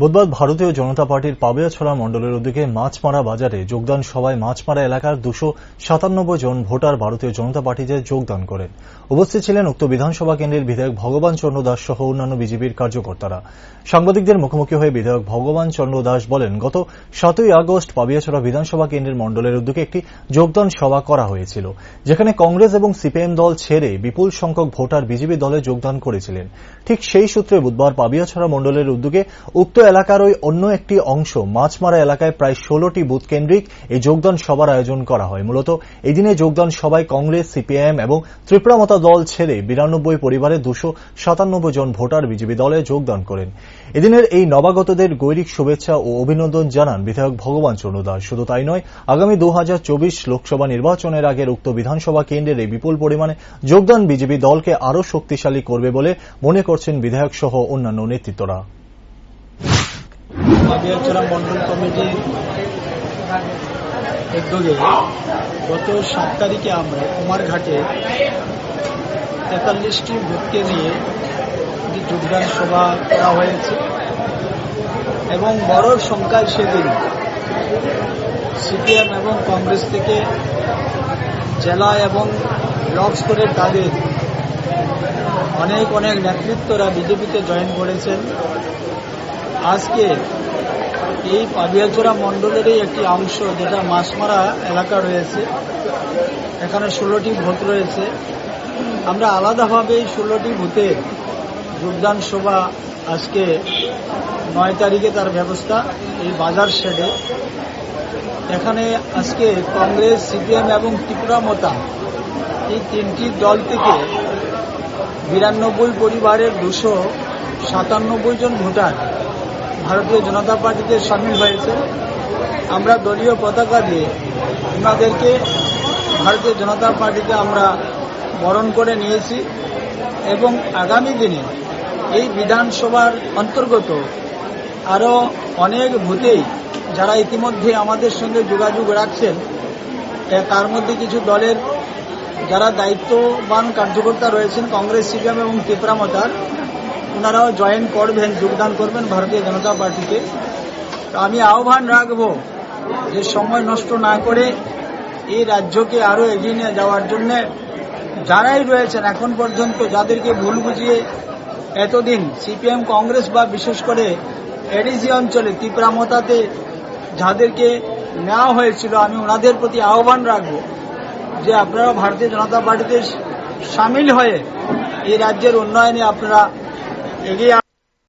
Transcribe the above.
বুধবার ভারতীয় জনতা পার্টির পাবিয়াছড়া মণ্ডলের উদ্যোগে মাছমারা বাজারে যোগদান সভায় মাছমারা এলাকার 297 জন ভোটার ভারতীয় জনতা পার্টিতে যোগদান করেন। উপস্থিত ছিলেন উক্ত বিধানসভা কেন্দ্রের বিধায়ক ভগবান চন্দ্র দাস সহ অন্যান্য বিজেপির কার্যকর্তারা। সাংবাদিকদের মুখোমুখি হয়ে বিধায়ক ভগবান চন্দ্র দাস বলেন, গত 7ই আগস্ট পাবিয়াছড়া বিধানসভা কেন্দ্রের মণ্ডলের উদ্যোগে একটি যোগদান সভা করা হয়েছিল, যেখানে কংগ্রেস এবং সিপিএম দল ছেড়ে বিপুল সংখ্যক ভোটার বিজেপি দলে যোগদান করেছিলেন। ঠিক সেই সূত্রে বুধবার পাবিয়াছড়া মণ্ডলের উদ্যোগে উক্ত এলাকার ওই অন্য একটি অংশ মাছমারা এলাকায় প্রায় 16টি বুথ কেন্দ্রিক এই যোগদান সভার আয়োজন করা হয়। মূলত এদিনে যোগদান সভায় কংগ্রেস, সিপিএম এবং ত্রিপুরামতা দল ছেড়ে 92 পরিবারের 297 জন ভোটার বিজেপি দলে যোগদান করেন। এদিনের এই নবাগতদের গৈরিক শুভেচ্ছা ও অভিনন্দন জানান বিধায়ক ভগবান চন্দ্র দাস। শুধু তাই নয়, আগামী 2024 লোকসভা নির্বাচনের আগের উক্ত বিধানসভা কেন্দ্রের এই বিপুল পরিমাণে যোগদান বিজেপি দলকে আরও শক্তিশালী করবে বলে মনে করছেন বিধায়ক সহ অন্যান্য নেতৃত্বরা। পাবিয়াছড়া মন্ডল কমিটির উদ্যোগে গত 7 তারিখে আমরা কুমারঘাটে 43টি বুথকে নিয়ে যোগদান সভা করা হয়েছে এবং বড় সংখ্যায় সেদিন সিপিএম এবং কংগ্রেস থেকে জেলা এবং ব্লক স্তরের তাদের অনেক নেতৃত্বরা বিজেপিতে জয়েন করেছেন। আজকে এই পাবিয়াছড়া মণ্ডলেরই একটি অংশ, যেটা মাছমারা এলাকা রয়েছে, এখানে 16টি ভোট রয়েছে। আমরা আলাদাভাবে এই 16টি ভোটের যোগদান সভা আজকে 9 তারিখে তার ব্যবস্থা এই বাজার শেডে। এখানে আজকে কংগ্রেস, সিপিএম এবং ত্রিপুরামতা এই 3টি দল থেকে 92 পরিবারের 297 জন ভোটার ভারতীয় জনতা পার্টিতে সামিল হয়েছে। আমরা দলীয় পতাকা দিয়ে ওনাদেরকে ভারতীয় জনতা পার্টিতে আমরা বরণ করে নিয়েছি এবং আগামী দিনে এই বিধানসভার অন্তর্গত আরও অনেক ভোটেই যারা ইতিমধ্যে আমাদের সঙ্গে যোগাযোগ রাখছেন, তার মধ্যে কিছু দলের যারা দায়িত্ববান কার্যকর্তা রয়েছেন কংগ্রেস, সিপিএম এবং ত্রিপুরামতার, ওনারাও জয়েন করবেন, যোগদান করবেন ভারতীয় জনতা পার্টিতে। তো আমি আহ্বান রাখব যে সময় নষ্ট না করে এই রাজ্যকে আরও এগিয়ে নিয়ে যাওয়ার জন্য যারাই রয়েছেন এখন পর্যন্ত, যাদেরকে ভুল বুঝিয়ে এতদিন সিপিএম, কংগ্রেস বা বিশেষ করে এডিসি অঞ্চলে ত্রিপুরামতাতে যাদেরকে নেওয়া হয়েছিল, আমি ওনাদের প্রতি আহ্বান রাখব যে আপনারা ভারতীয় জনতা পার্টিতে সামিল হয়ে এই রাজ্যের উন্নয়নে আপনারা এগিয়ে